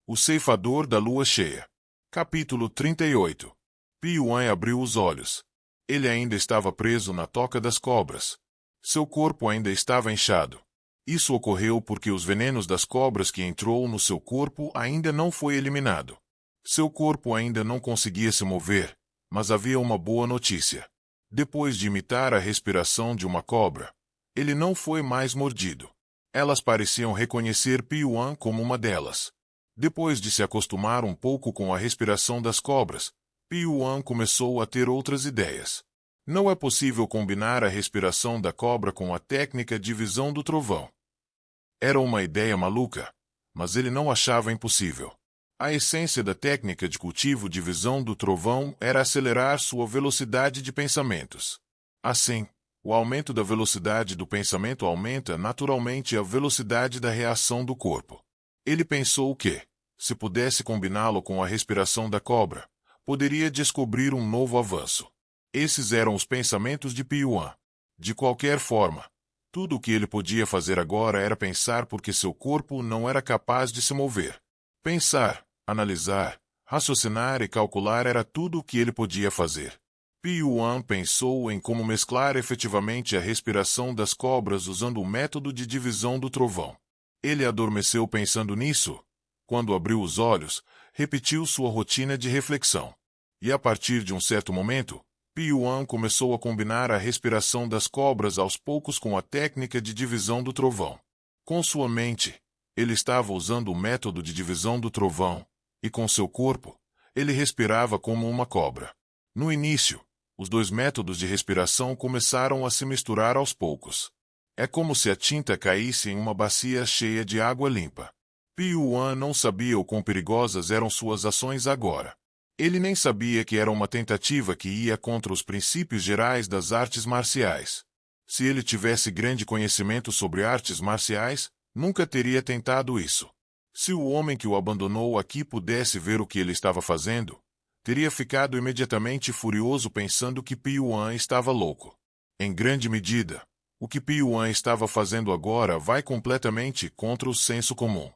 O ceifador da lua cheia. Capítulo 38. Piuan abriu os olhos. Ele ainda estava preso na toca das cobras. Seu corpo ainda estava inchado. Isso ocorreu porque os venenos das cobras que entrou no seu corpo ainda não foi eliminado. Seu corpo ainda não conseguia se mover, mas havia uma boa notícia. Depois de imitar a respiração de uma cobra, ele não foi mais mordido. Elas pareciam reconhecer Piuan como uma delas. Depois de se acostumar um pouco com a respiração das cobras, Piuan começou a ter outras ideias. Não é possível combinar a respiração da cobra com a técnica de visão do trovão. Era uma ideia maluca, mas ele não achava impossível. A essência da técnica de cultivo de visão do trovão era acelerar sua velocidade de pensamentos. Assim, o aumento da velocidade do pensamento aumenta naturalmente a velocidade da reação do corpo. Ele pensou que, se pudesse combiná-lo com a respiração da cobra, poderia descobrir um novo avanço. Esses eram os pensamentos de Piuan. De qualquer forma, tudo o que ele podia fazer agora era pensar porque seu corpo não era capaz de se mover. Pensar, analisar, raciocinar e calcular era tudo o que ele podia fazer. Piuan pensou em como mesclar efetivamente a respiração das cobras usando o método de divisão do trovão. Ele adormeceu pensando nisso. Quando abriu os olhos, repetiu sua rotina de reflexão. E a partir de um certo momento, Piuan começou a combinar a respiração das cobras aos poucos com a técnica de divisão do trovão. Com sua mente, ele estava usando o método de divisão do trovão, e com seu corpo, ele respirava como uma cobra. No início, os dois métodos de respiração começaram a se misturar aos poucos. É como se a tinta caísse em uma bacia cheia de água limpa. Piuan não sabia o quão perigosas eram suas ações agora. Ele nem sabia que era uma tentativa que ia contra os princípios gerais das artes marciais. Se ele tivesse grande conhecimento sobre artes marciais, nunca teria tentado isso. Se o homem que o abandonou aqui pudesse ver o que ele estava fazendo, teria ficado imediatamente furioso pensando que Piuan estava louco. Em grande medida, o que Piuan estava fazendo agora vai completamente contra o senso comum.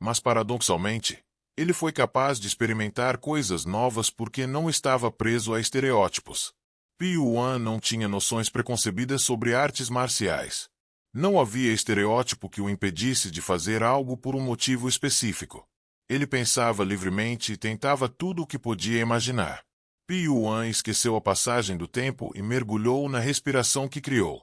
Mas paradoxalmente, ele foi capaz de experimentar coisas novas porque não estava preso a estereótipos. Piuan não tinha noções preconcebidas sobre artes marciais. Não havia estereótipo que o impedisse de fazer algo por um motivo específico. Ele pensava livremente e tentava tudo o que podia imaginar. Piuan esqueceu a passagem do tempo e mergulhou na respiração que criou.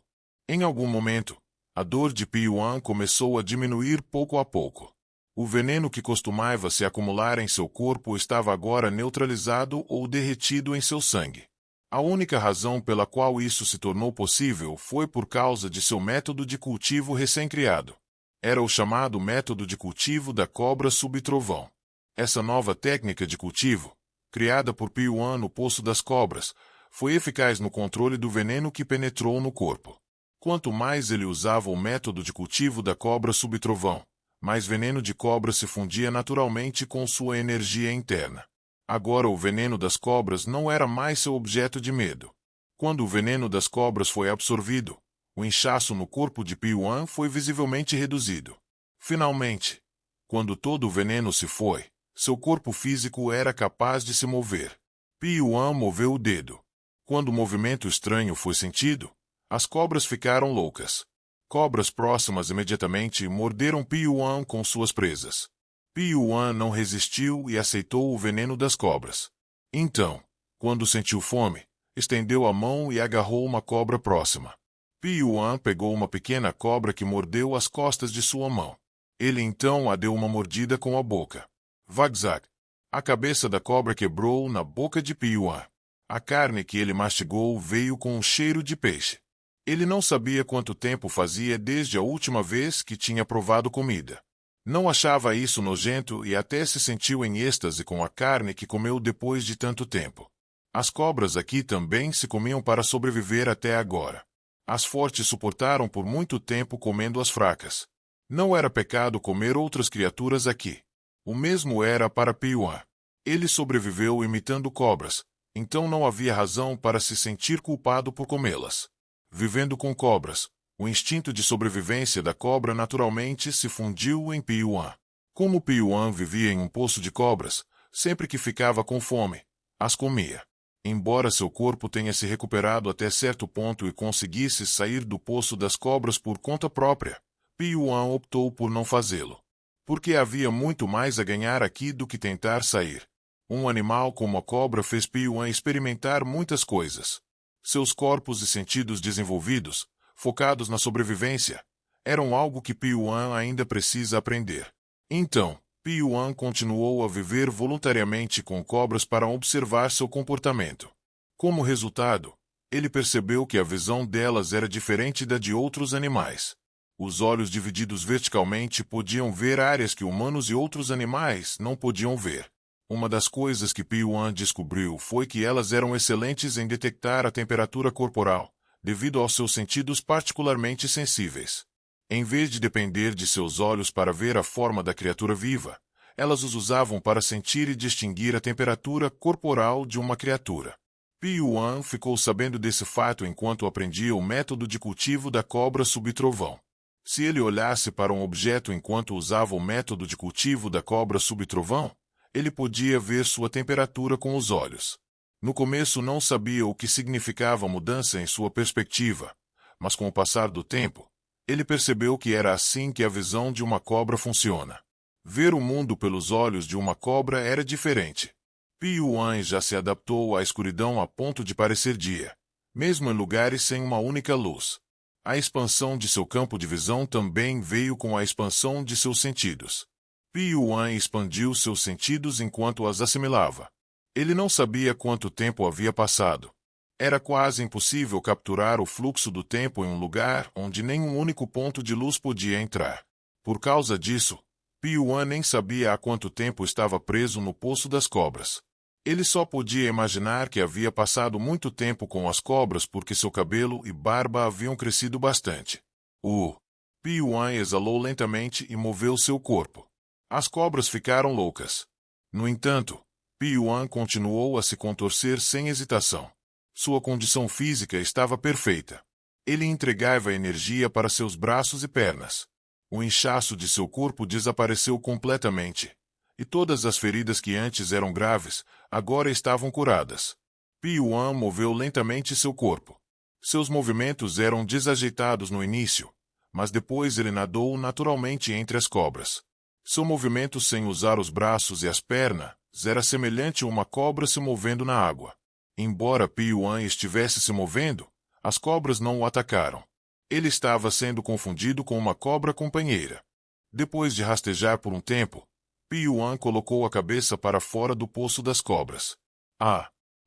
Em algum momento, a dor de Piuan começou a diminuir pouco a pouco. O veneno que costumava se acumular em seu corpo estava agora neutralizado ou derretido em seu sangue. A única razão pela qual isso se tornou possível foi por causa de seu método de cultivo recém-criado. Era o chamado método de cultivo da cobra subtrovão. Essa nova técnica de cultivo, criada por Piuan no Poço das Cobras, foi eficaz no controle do veneno que penetrou no corpo. Quanto mais ele usava o método de cultivo da cobra subtrovão, mais veneno de cobra se fundia naturalmente com sua energia interna. Agora o veneno das cobras não era mais seu objeto de medo. Quando o veneno das cobras foi absorvido, o inchaço no corpo de Piuan foi visivelmente reduzido. Finalmente, quando todo o veneno se foi, seu corpo físico era capaz de se mover. Piuan moveu o dedo. Quando o movimento estranho foi sentido, as cobras ficaram loucas. Cobras próximas imediatamente morderam Piuan com suas presas. Piuan não resistiu e aceitou o veneno das cobras. Então, quando sentiu fome, estendeu a mão e agarrou uma cobra próxima. Piuan pegou uma pequena cobra que mordeu as costas de sua mão. Ele então a deu uma mordida com a boca. Vagzag. A cabeça da cobra quebrou na boca de Piuan. A carne que ele mastigou veio com um cheiro de peixe. Ele não sabia quanto tempo fazia desde a última vez que tinha provado comida. Não achava isso nojento e até se sentiu em êxtase com a carne que comeu depois de tanto tempo. As cobras aqui também se comiam para sobreviver até agora. As fortes suportaram por muito tempo comendo as fracas. Não era pecado comer outras criaturas aqui. O mesmo era para Piuan. Ele sobreviveu imitando cobras, então não havia razão para se sentir culpado por comê-las. Vivendo com cobras, o instinto de sobrevivência da cobra naturalmente se fundiu em Piuan. Como Piuan vivia em um poço de cobras, sempre que ficava com fome, as comia. Embora seu corpo tenha se recuperado até certo ponto e conseguisse sair do poço das cobras por conta própria, Piuan optou por não fazê-lo. Porque havia muito mais a ganhar aqui do que tentar sair. Um animal como a cobra fez Piuan experimentar muitas coisas. Seus corpos e sentidos desenvolvidos, focados na sobrevivência, eram algo que Piuan ainda precisa aprender. Então, Piuan continuou a viver voluntariamente com cobras para observar seu comportamento. Como resultado, ele percebeu que a visão delas era diferente da de outros animais. Os olhos divididos verticalmente podiam ver áreas que humanos e outros animais não podiam ver. Uma das coisas que Piuan descobriu foi que elas eram excelentes em detectar a temperatura corporal, devido aos seus sentidos particularmente sensíveis. Em vez de depender de seus olhos para ver a forma da criatura viva, elas os usavam para sentir e distinguir a temperatura corporal de uma criatura. Piuan ficou sabendo desse fato enquanto aprendia o método de cultivo da cobra subtrovão. Se ele olhasse para um objeto enquanto usava o método de cultivo da cobra subtrovão, ele podia ver sua temperatura com os olhos. No começo não sabia o que significava a mudança em sua perspectiva, mas com o passar do tempo, ele percebeu que era assim que a visão de uma cobra funciona. Ver o mundo pelos olhos de uma cobra era diferente. Piuan já se adaptou à escuridão a ponto de parecer dia, mesmo em lugares sem uma única luz. A expansão de seu campo de visão também veio com a expansão de seus sentidos. Piuan expandiu seus sentidos enquanto as assimilava. Ele não sabia quanto tempo havia passado. Era quase impossível capturar o fluxo do tempo em um lugar onde nenhum único ponto de luz podia entrar. Por causa disso, Piuan nem sabia há quanto tempo estava preso no Poço das Cobras. Ele só podia imaginar que havia passado muito tempo com as cobras porque seu cabelo e barba haviam crescido bastante. Piuan exalou lentamente e moveu seu corpo. As cobras ficaram loucas. No entanto, Piuan continuou a se contorcer sem hesitação. Sua condição física estava perfeita. Ele entregava energia para seus braços e pernas. O inchaço de seu corpo desapareceu completamente. E todas as feridas que antes eram graves, agora estavam curadas. Piuan moveu lentamente seu corpo. Seus movimentos eram desajeitados no início, mas depois ele nadou naturalmente entre as cobras. Seu movimento sem usar os braços e as pernas era semelhante a uma cobra se movendo na água. Embora Piuan estivesse se movendo, as cobras não o atacaram. Ele estava sendo confundido com uma cobra companheira. Depois de rastejar por um tempo, Piuan colocou a cabeça para fora do Poço das Cobras.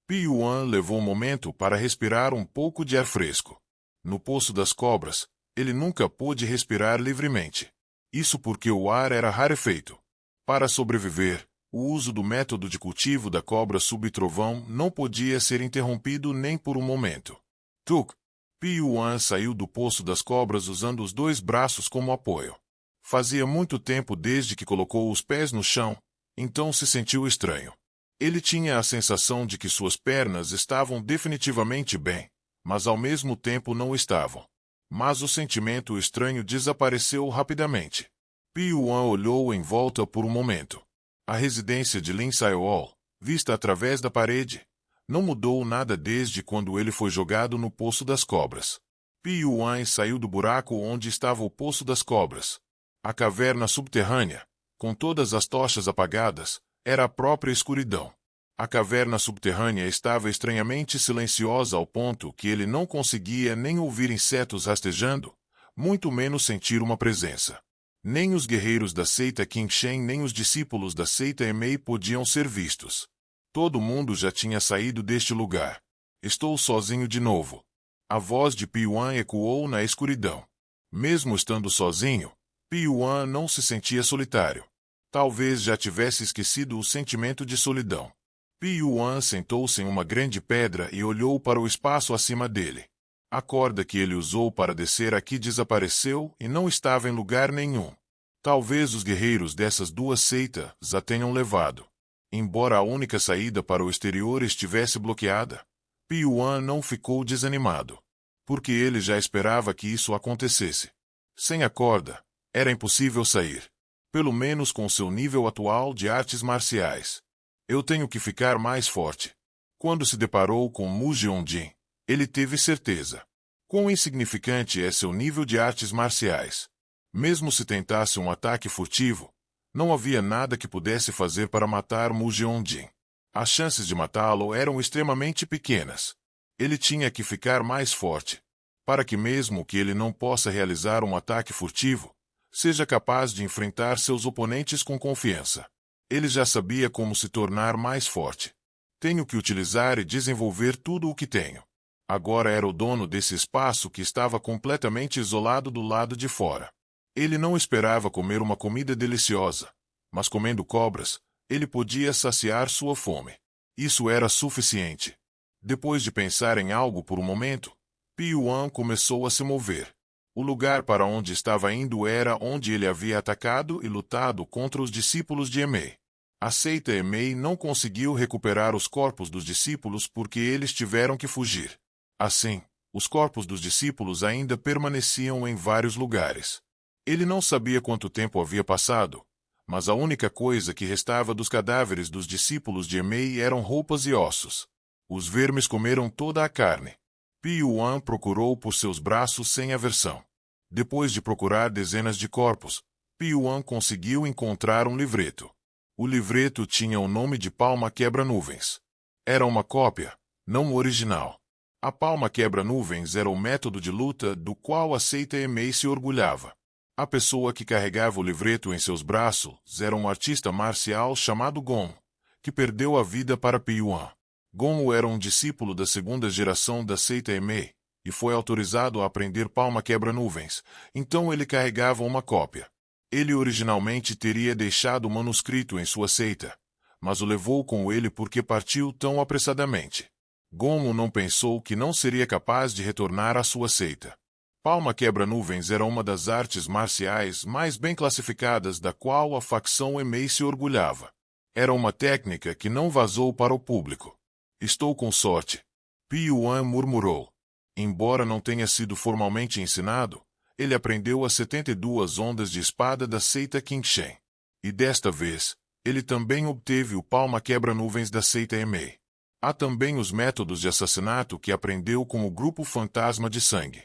Piuan levou um momento para respirar um pouco de ar fresco. No Poço das Cobras, ele nunca pôde respirar livremente. Isso porque o ar era rarefeito. Para sobreviver, o uso do método de cultivo da cobra subtrovão não podia ser interrompido nem por um momento. Piuan saiu do Poço das Cobras usando os dois braços como apoio. Fazia muito tempo desde que colocou os pés no chão, então se sentiu estranho. Ele tinha a sensação de que suas pernas estavam definitivamente bem, mas ao mesmo tempo não estavam. Mas o sentimento estranho desapareceu rapidamente. Piuan olhou em volta por um momento. A residência de Lin Sayol, vista através da parede, não mudou nada desde quando ele foi jogado no Poço das Cobras. Piuan saiu do buraco onde estava o Poço das Cobras. A caverna subterrânea, com todas as tochas apagadas, era a própria escuridão. A caverna subterrânea estava estranhamente silenciosa ao ponto que ele não conseguia nem ouvir insetos rastejando, muito menos sentir uma presença. Nem os guerreiros da seita Qingshen nem os discípulos da seita Emei podiam ser vistos. Todo mundo já tinha saído deste lugar. Estou sozinho de novo. A voz de Piuan ecoou na escuridão. Mesmo estando sozinho, Piuan não se sentia solitário. Talvez já tivesse esquecido o sentimento de solidão. Piuan sentou-se em uma grande pedra e olhou para o espaço acima dele. A corda que ele usou para descer aqui desapareceu e não estava em lugar nenhum. Talvez os guerreiros dessas duas seitas a tenham levado. Embora a única saída para o exterior estivesse bloqueada, Piuan não ficou desanimado. Porque ele já esperava que isso acontecesse. Sem a corda, era impossível sair. pelo menos com seu nível atual de artes marciais. Eu tenho que ficar mais forte. Quando se deparou com Mu Jeonjin, ele teve certeza. Quão insignificante é seu nível de artes marciais. Mesmo se tentasse um ataque furtivo, não havia nada que pudesse fazer para matar Mu Jeonjin. As chances de matá-lo eram extremamente pequenas. Ele tinha que ficar mais forte, para que mesmo que ele não possa realizar um ataque furtivo, seja capaz de enfrentar seus oponentes com confiança. Ele já sabia como se tornar mais forte. Tenho que utilizar e desenvolver tudo o que tenho. Agora era o dono desse espaço que estava completamente isolado do lado de fora. Ele não esperava comer uma comida deliciosa, mas comendo cobras, ele podia saciar sua fome. Isso era suficiente. Depois de pensar em algo por um momento, Pyuan começou a se mover. O lugar para onde estava indo era onde ele havia atacado e lutado contra os discípulos de Emei. A seita Emei não conseguiu recuperar os corpos dos discípulos porque eles tiveram que fugir. Assim, os corpos dos discípulos ainda permaneciam em vários lugares. Ele não sabia quanto tempo havia passado, mas a única coisa que restava dos cadáveres dos discípulos de Emei eram roupas e ossos. Os vermes comeram toda a carne. Pyuan procurou por seus braços sem aversão. Depois de procurar dezenas de corpos, Pyuan conseguiu encontrar um livreto. O livreto tinha o nome de Palma Quebra-Nuvens. Era uma cópia, não o original. A Palma Quebra-Nuvens era o método de luta do qual a seita Emei se orgulhava. A pessoa que carregava o livreto em seus braços era um artista marcial chamado Gon, que perdeu a vida para Pyuan. Gon era um discípulo da segunda geração da seita Emei, e foi autorizado a aprender Palma Quebra-Nuvens, então ele carregava uma cópia. Ele originalmente teria deixado o manuscrito em sua seita, mas o levou com ele porque partiu tão apressadamente. Gon não pensou que não seria capaz de retornar à sua seita. Palma Quebra-Nuvens era uma das artes marciais mais bem classificadas da qual a facção Emei se orgulhava. Era uma técnica que não vazou para o público. Estou com sorte. Pyuan murmurou. Embora não tenha sido formalmente ensinado, ele aprendeu as 72 ondas de espada da seita Qingshen. E desta vez, ele também obteve o Palma Quebra-Nuvens da seita Emei. Há também os métodos de assassinato que aprendeu com o grupo Fantasma de Sangue.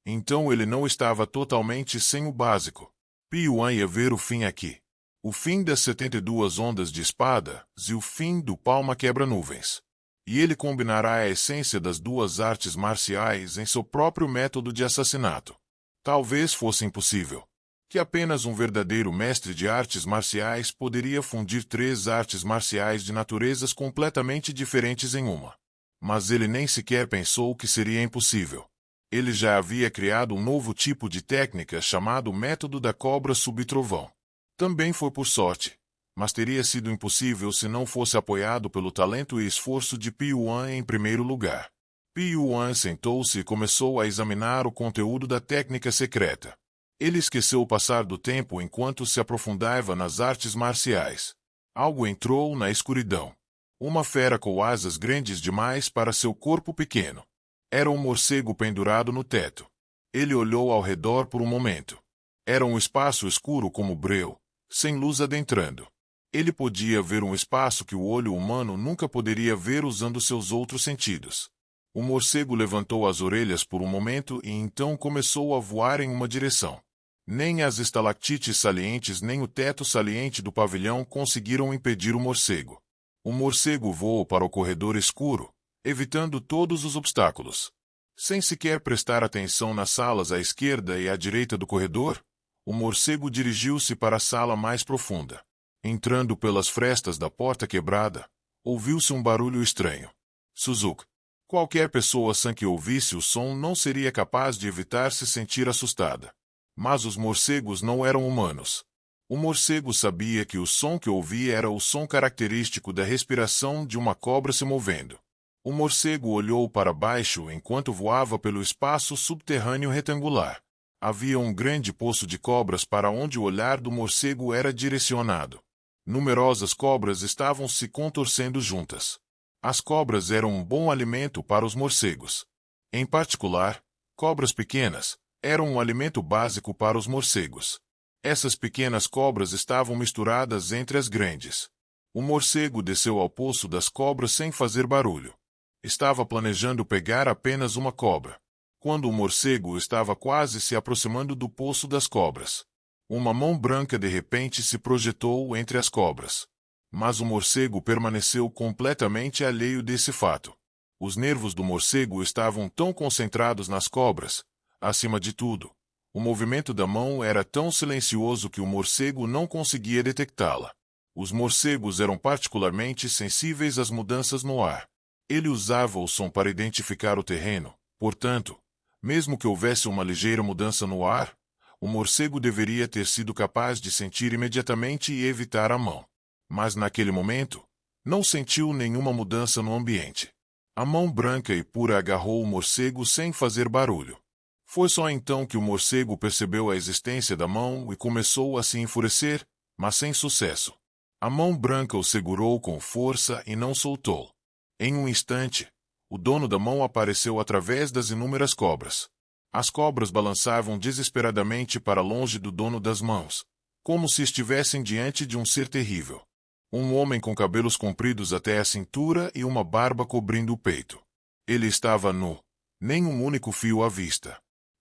Então ele não estava totalmente sem o básico. Pyuan ia ver o fim aqui. O fim das 72 ondas de espada e o fim do Palma Quebra-Nuvens. E ele combinará a essência das duas artes marciais em seu próprio método de assassinato. Talvez fosse impossível. Que apenas um verdadeiro mestre de artes marciais poderia fundir três artes marciais de naturezas completamente diferentes em uma. Mas ele nem sequer pensou que seria impossível. Ele já havia criado um novo tipo de técnica chamado Método da Cobra Subtrovão. Também foi por sorte, mas teria sido impossível se não fosse apoiado pelo talento e esforço de Pyuan em primeiro lugar. Pyuan sentou-se e começou a examinar o conteúdo da técnica secreta. Ele esqueceu o passar do tempo enquanto se aprofundava nas artes marciais. Algo entrou na escuridão. Uma fera com asas grandes demais para seu corpo pequeno. Era um morcego pendurado no teto. Ele olhou ao redor por um momento. Era um espaço escuro como breu, sem luz adentrando. Ele podia ver um espaço que o olho humano nunca poderia ver usando seus outros sentidos. O morcego levantou as orelhas por um momento e então começou a voar em uma direção. Nem as estalactites salientes nem o teto saliente do pavilhão conseguiram impedir o morcego. O morcego voou para o corredor escuro, evitando todos os obstáculos. Sem sequer prestar atenção nas salas à esquerda e à direita do corredor, o morcego dirigiu-se para a sala mais profunda. Entrando pelas frestas da porta quebrada, ouviu-se um barulho estranho. Suzuki. Qualquer pessoa sã que ouvisse o som não seria capaz de evitar se sentir assustada. Mas os morcegos não eram humanos. O morcego sabia que o som que ouvia era o som característico da respiração de uma cobra se movendo. O morcego olhou para baixo enquanto voava pelo espaço subterrâneo retangular. Havia um grande poço de cobras para onde o olhar do morcego era direcionado. Numerosas cobras estavam se contorcendo juntas. As cobras eram um bom alimento para os morcegos. Em particular, cobras pequenas eram um alimento básico para os morcegos. Essas pequenas cobras estavam misturadas entre as grandes. O morcego desceu ao poço das cobras sem fazer barulho. Estava planejando pegar apenas uma cobra. Quando o morcego estava quase se aproximando do poço das cobras, uma mão branca de repente se projetou entre as cobras. Mas o morcego permaneceu completamente alheio desse fato. Os nervos do morcego estavam tão concentrados nas cobras. Acima de tudo, o movimento da mão era tão silencioso que o morcego não conseguia detectá-la. Os morcegos eram particularmente sensíveis às mudanças no ar. Ele usava o som para identificar o terreno, portanto, mesmo que houvesse uma ligeira mudança no ar, o morcego deveria ter sido capaz de sentir imediatamente e evitar a mão. Mas naquele momento, não sentiu nenhuma mudança no ambiente. A mão branca e pura agarrou o morcego sem fazer barulho. Foi só então que o morcego percebeu a existência da mão e começou a se enfurecer, mas sem sucesso. A mão branca o segurou com força e não soltou. Em um instante, o dono da mão apareceu através das inúmeras cobras. As cobras balançavam desesperadamente para longe do dono das mãos, como se estivessem diante de um ser terrível. Um homem com cabelos compridos até a cintura e uma barba cobrindo o peito. Ele estava nu, nem um único fio à vista.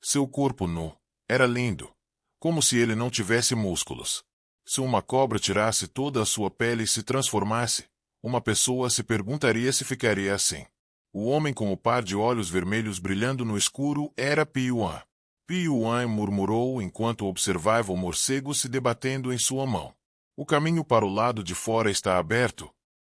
Seu corpo nu era lindo, como se ele não tivesse músculos. Se uma cobra tirasse toda a sua pele e se transformasse, uma pessoa se perguntaria se ficaria assim. O homem com o par de olhos vermelhos brilhando no escuro era Piuan. Piuan murmurou enquanto observava o morcego se debatendo em sua mão. O caminho para o lado de fora está aberto,